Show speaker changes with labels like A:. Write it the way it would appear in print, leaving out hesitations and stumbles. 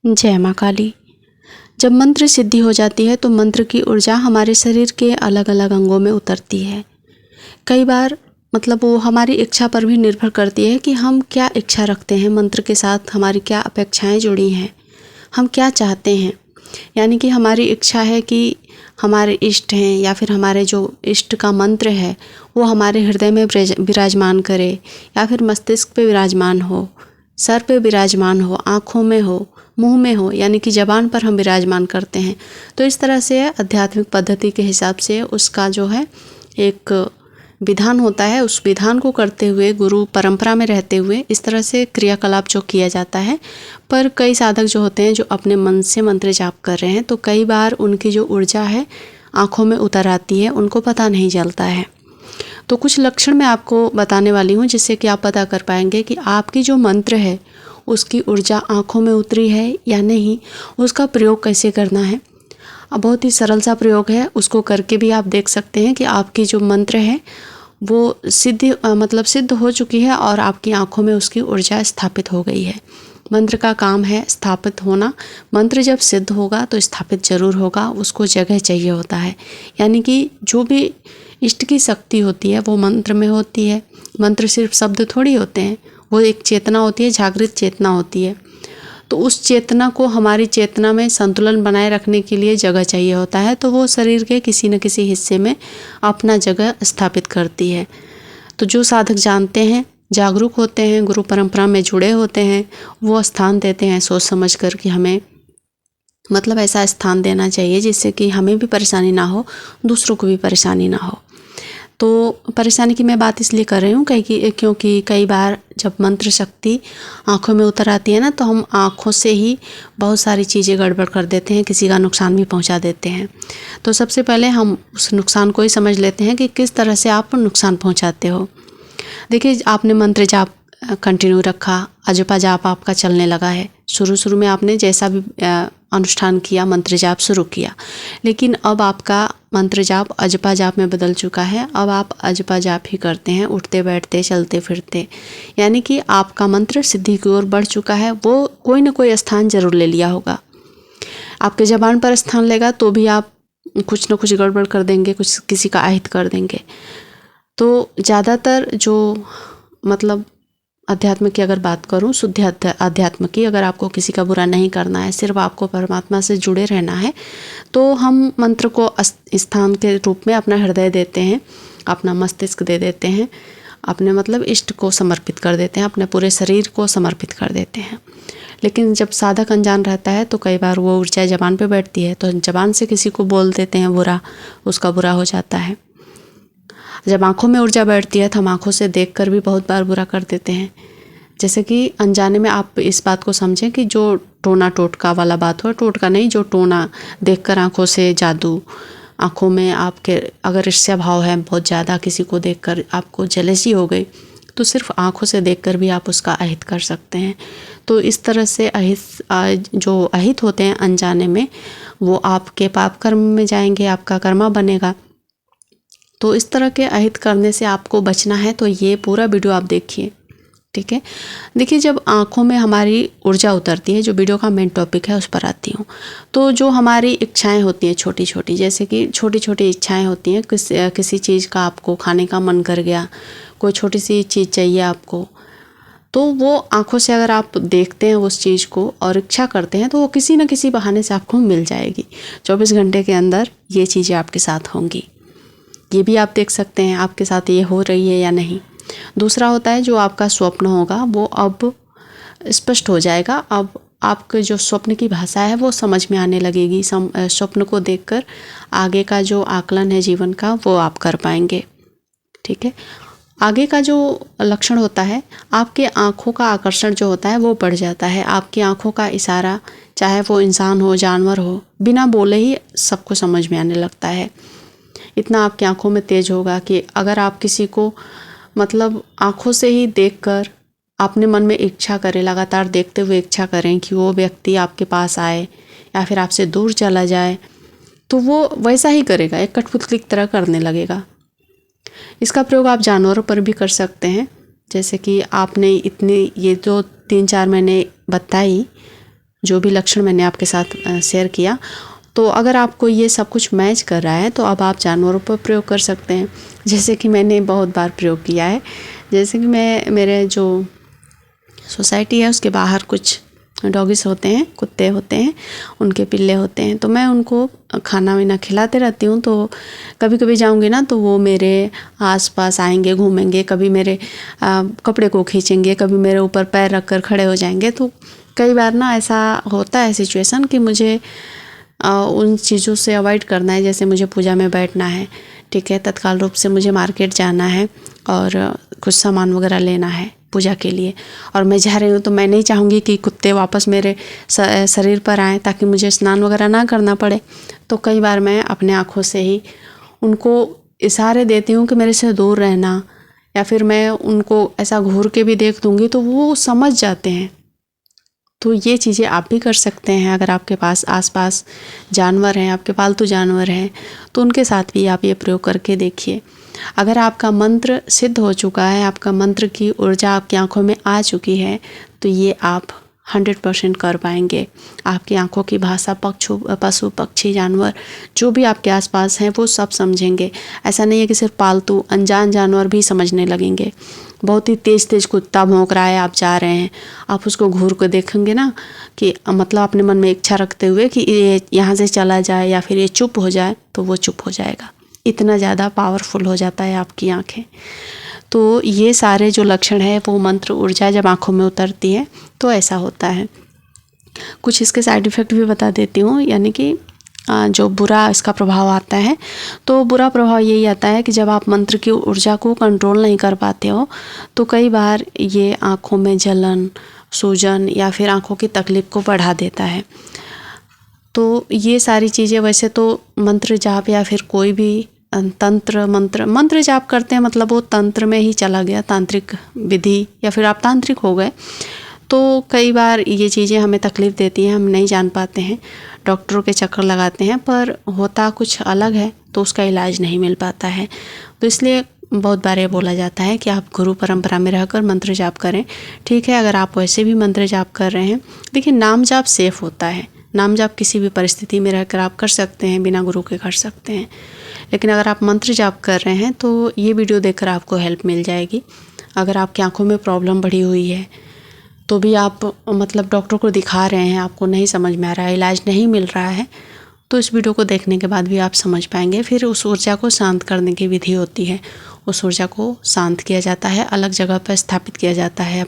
A: जय माँ काली। जब मंत्र सिद्धि हो जाती है तो मंत्र की ऊर्जा हमारे शरीर के अलग अलग अंगों में उतरती है। कई बार वो हमारी इच्छा पर भी निर्भर करती है कि हम क्या इच्छा रखते हैं, मंत्र के साथ हमारी क्या अपेक्षाएं जुड़ी हैं, हम क्या चाहते हैं। यानी कि हमारी इच्छा है कि हमारे इष्ट हैं या फिर हमारे जो इष्ट का मंत्र है वो हमारे हृदय में विराजमान करे, या फिर मस्तिष्क पे विराजमान हो, सर पे विराजमान हो, आँखों में हो, मुंह में हो, यानी कि जबान पर हम विराजमान करते हैं। तो इस तरह से आध्यात्मिक पद्धति के हिसाब से उसका जो है एक विधान होता है, उस विधान को करते हुए गुरु परंपरा में रहते हुए इस तरह से क्रियाकलाप जो किया जाता है। पर कई साधक जो होते हैं जो अपने मन से मंत्र जाप कर रहे हैं तो कई बार उनकी जो ऊर्जा है आँखों में उतर आती है, उनको पता नहीं चलता है। तो कुछ लक्षण मैं आपको बताने वाली हूँ जिससे कि आप पता कर पाएंगे कि आपकी जो मंत्र है उसकी ऊर्जा आँखों में उतरी है या नहीं, उसका प्रयोग कैसे करना है। अब बहुत ही सरल सा प्रयोग है, उसको करके भी आप देख सकते हैं कि आपकी जो मंत्र है वो सिद्ध हो चुकी है और आपकी आँखों में उसकी ऊर्जा स्थापित हो गई है। मंत्र का काम है स्थापित होना। मंत्र जब सिद्ध होगा तो स्थापित जरूर होगा, उसको जगह चाहिए होता है। यानी कि जो भी इष्ट की शक्ति होती है वो मंत्र में होती है। मंत्र सिर्फ शब्द थोड़ी होते हैं, वो एक चेतना होती है, जागृत चेतना होती है। तो उस चेतना को हमारी चेतना में संतुलन बनाए रखने के लिए जगह चाहिए होता है, तो वो शरीर के किसी न किसी हिस्से में अपना जगह स्थापित करती है। तो जो साधक जानते हैं, जागरूक होते हैं, गुरु परंपरा में जुड़े होते हैं, वो स्थान देते हैं सोच समझ कर कि हमें ऐसा स्थान देना चाहिए जिससे कि हमें भी परेशानी ना हो, दूसरों को भी परेशानी ना हो। तो परेशानी की मैं बात इसलिए कर रही हूँ क्योंकि कई बार जब मंत्र शक्ति आँखों में उतर आती है ना तो हम आँखों से ही बहुत सारी चीज़ें गड़बड़ कर देते हैं, किसी का नुकसान भी पहुँचा देते हैं। तो सबसे पहले हम उस नुकसान को ही समझ लेते हैं कि किस तरह से आप नुकसान पहुँचाते हो। देखिए, आपने मंत्र जाप कंटिन्यू रखा, अजपा जाप आपका चलने लगा है। शुरू में आपने जैसा भी अनुष्ठान किया, मंत्र जाप शुरू किया, लेकिन अब आपका मंत्र जाप अजपा जाप में बदल चुका है। अब आप अजपा जाप ही करते हैं, उठते बैठते चलते फिरते। यानी कि आपका मंत्र सिद्धि की ओर बढ़ चुका है। वो कोई ना कोई स्थान जरूर ले लिया होगा। आपके जबान पर स्थान लेगा तो भी आप कुछ न कुछ गड़बड़ कर देंगे, कुछ किसी का अहित कर देंगे। तो ज़्यादातर जो अध्यात्म की अगर बात करूं, शुद्ध अध्यात्म की, अगर आपको किसी का बुरा नहीं करना है, सिर्फ आपको परमात्मा से जुड़े रहना है, तो हम मंत्र को स्थान के रूप में अपना हृदय देते हैं, अपना मस्तिष्क दे देते हैं, अपने इष्ट को समर्पित कर देते हैं, अपने पूरे शरीर को समर्पित कर देते हैं। लेकिन जब साधक अनजान रहता है तो कई बार वो ऊर्जा जबान पे बैठती है, तो जबान से किसी को बोल देते हैं बुरा, उसका बुरा हो जाता है। जब आँखों में ऊर्जा बैठती है तो हम आँखों से देखकर भी बहुत बार बुरा कर देते हैं। जैसे कि अनजाने में आप इस बात को समझें कि जो टोना टोटका वाला बात हो, टोटका नहीं, जो टोना देखकर आँखों से जादू, आँखों में आपके अगर ईर्ष्या भाव है बहुत ज़्यादा, किसी को देखकर आपको जेलसी हो गई, तो सिर्फ आँखों से देखकर भी आप उसका अहित कर सकते हैं। तो इस तरह से जो अहित होते हैं अनजाने में, वो आपके पाप कर्म में जाएंगे, आपका कर्मा बनेगा। तो इस तरह के अहित करने से आपको बचना है, तो ये पूरा वीडियो आप देखिए, ठीक है। देखिए, जब आँखों में हमारी ऊर्जा उतरती है, जो वीडियो का मेन टॉपिक है उस पर आती हूँ, तो जो हमारी इच्छाएं होती हैं छोटी छोटी, जैसे कि छोटी छोटी इच्छाएं होती हैं, किसी चीज़ का आपको खाने का मन कर गया, कोई छोटी सी चीज़ चाहिए आपको, तो वो आँखों से अगर आप देखते हैं उस चीज़ को और इच्छा करते हैं तो वो किसी न किसी बहाने से आपको मिल जाएगी। 24 घंटे के अंदर ये चीज़ें आपके साथ होंगी। ये भी आप देख सकते हैं आपके साथ ये हो रही है या नहीं। दूसरा होता है जो आपका स्वप्न होगा, वो अब स्पष्ट हो जाएगा। अब आपके जो स्वप्न की भाषा है वो समझ में आने लगेगी। स्वप्न को देखकर आगे का जो आकलन है जीवन का वो आप कर पाएंगे, ठीक है। आगे का जो लक्षण होता है, आपके आँखों का आकर्षण जो होता है वो बढ़ जाता है। आपकी आँखों का इशारा, चाहे वो इंसान हो जानवर हो, बिना बोले ही सबको समझ में आने लगता है। इतना आपकी आँखों में तेज होगा कि अगर आप किसी को आँखों से ही देखकर अपने मन में इच्छा करें, लगातार देखते हुए इच्छा करें कि वो व्यक्ति आपके पास आए या फिर आपसे दूर चला जाए, तो वो वैसा ही करेगा, एक कठपुतली की तरह करने लगेगा। इसका प्रयोग आप जानवरों पर भी कर सकते हैं। जैसे कि आपने ये जो 3-4 मैंने बताई जो भी लक्षण मैंने आपके साथ शेयर किया। तो अगर आपको ये सब कुछ मैच कर रहा है तो अब आप जानवरों पर प्रयोग कर सकते हैं, जैसे कि मैंने बहुत बार प्रयोग किया है। जैसे कि मेरे जो सोसाइटी है उसके बाहर कुछ डॉगीज़ होते हैं, कुत्ते होते हैं, उनके पिल्ले होते हैं, तो मैं उनको खाना वाना खिलाते रहती हूँ। तो कभी कभी जाऊँगी ना तो वो मेरे आसपास आएंगे, घूमेंगे, कभी मेरे कपड़े को खींचेंगे, कभी मेरे ऊपर पैर रख कर खड़े हो जाएंगे। तो कई बार ना ऐसा होता है सिचुएशन कि मुझे उन चीज़ों से अवॉइड करना है। जैसे मुझे पूजा में बैठना है, ठीक है, तत्काल रूप से मुझे मार्केट जाना है और कुछ सामान वगैरह लेना है पूजा के लिए, और मैं जा रही हूँ, तो मैं नहीं चाहूँगी कि कुत्ते वापस मेरे शरीर पर आएँ ताकि मुझे स्नान वगैरह ना करना पड़े। तो कई बार मैं अपने आँखों से ही उनको इशारे देती हूँ कि मेरे से दूर रहना, या फिर मैं उनको ऐसा घूर के भी देख दूँगी तो वो समझ जाते हैं। तो ये चीज़ें आप भी कर सकते हैं। अगर आपके पास आसपास जानवर हैं, आपके पालतू जानवर हैं, तो उनके साथ भी आप ये प्रयोग करके देखिए। अगर आपका मंत्र सिद्ध हो चुका है, आपका मंत्र की ऊर्जा आपकी आंखों में आ चुकी है, तो ये आप 100% कर पाएंगे। आपकी आंखों की भाषा पशु पक्षी जानवर जो भी आपके आसपास हैं वो सब समझेंगे। ऐसा नहीं है कि सिर्फ पालतू, अनजान जानवर भी समझने लगेंगे। बहुत ही तेज़ तेज़ कुत्ता भौंक रहा है, आप जा रहे हैं, आप उसको घूर कर देखेंगे ना कि मतलब अपने मन में इच्छा रखते हुए कि ये यहाँ से चला जाए या फिर ये चुप हो जाए, तो वो चुप हो जाएगा। इतना ज़्यादा पावरफुल हो जाता है आपकी आँखें। तो ये सारे जो लक्षण है वो मंत्र ऊर्जा जब आँखों में उतरती है तो ऐसा होता है। कुछ इसके साइड इफ़ेक्ट भी बता देती हूँ, यानी कि जो बुरा इसका प्रभाव आता है, तो बुरा प्रभाव यही आता है कि जब आप मंत्र की ऊर्जा को कंट्रोल नहीं कर पाते हो तो कई बार ये आँखों में जलन, सूजन या फिर आँखों की तकलीफ़ को बढ़ा देता है। तो ये सारी चीज़ें, वैसे तो मंत्र जाप या फिर कोई भी मंत्र जाप करते हैं, मतलब वो तंत्र में ही चला गया, तांत्रिक विधि, या फिर आप तांत्रिक हो गए। तो कई बार ये चीज़ें हमें तकलीफ़ देती हैं, हम नहीं जान पाते हैं, डॉक्टरों के चक्कर लगाते हैं, पर होता कुछ अलग है तो उसका इलाज नहीं मिल पाता है। तो इसलिए बहुत बार ये बोला जाता है कि आप गुरु परंपरा में रहकर मंत्र जाप करें। ठीक है, अगर आप वैसे भी मंत्र जाप कर रहे हैं, देखिए नाम जाप सेफ़ होता है, नाम जाप किसी भी परिस्थिति में रहकर आप कर सकते हैं, बिना गुरु के कर सकते हैं। लेकिन अगर आप मंत्र जाप कर रहे हैं तो ये वीडियो देखकर आपको हेल्प मिल जाएगी। अगर आपकी आंखों में प्रॉब्लम बढ़ी हुई है तो भी आप मतलब डॉक्टर को दिखा रहे हैं, आपको नहीं समझ में आ रहा है, इलाज नहीं मिल रहा है, तो इस वीडियो को देखने के बाद भी आप समझ पाएंगे। फिर उस ऊर्जा को शांत करने की विधि होती है, उस ऊर्जा को शांत किया जाता है, अलग जगह पर स्थापित किया जाता है।